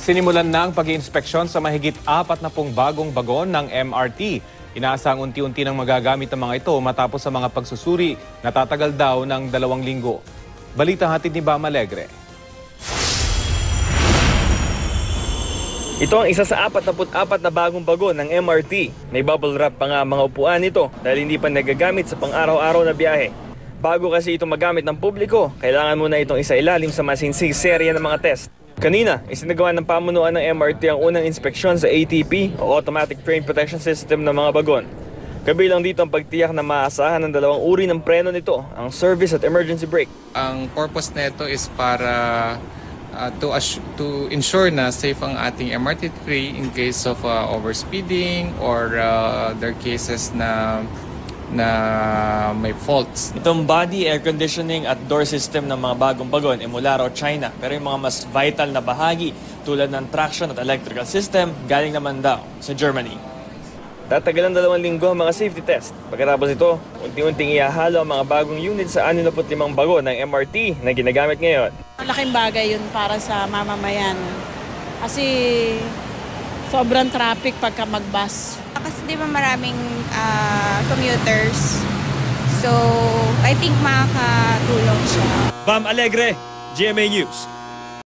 Sinimulan na ang pag-iinspeksyon sa mahigit 40 bagong bagon ng MRT. Inaasang unti-unti nang magagamit ang mga ito matapos sa mga pagsusuri na tatagal daw ng 2 linggo. Balita hatid ni Bam Alegre. Ito ang isa sa 44 na bagong bagon ng MRT. May bubble wrap pa nga mga upuan nito dahil hindi pa nagagamit sa pang-araw-araw na biyahe. Bago kasi ito magamit ng publiko, kailangan muna itong isailalim sa masinsig serye ng mga test. Kanina, isinagawa ng pamunuan ng MRT ang unang inspeksyon sa ATP o Automatic Train Protection System ng mga bagon. Kabilang dito ang pagtiyak na maasahan ng 2 uri ng preno nito, ang service at emergency brake. Ang purpose nito is para to ensure na safe ang ating MRT train in case of overspeeding or there are cases na may faults. Itong body, air conditioning at door system ng mga bagong bagon ay mula raw China. Pero yung mga mas vital na bahagi tulad ng traction at electrical system galing naman daw sa Germany. Tatagalan 2 linggo ang mga safety test. Pagkatapos ito, unti-unting ihahalo ang mga bagong unit sa 65 bagon ng MRT na ginagamit ngayon. Malaking bagay yun para sa mamamayan. Kasi sobrang traffic pagka mag-bus. Kasi di ba maraming commuters. So, I think makakatulong siya. Bam Alegre, GMA News.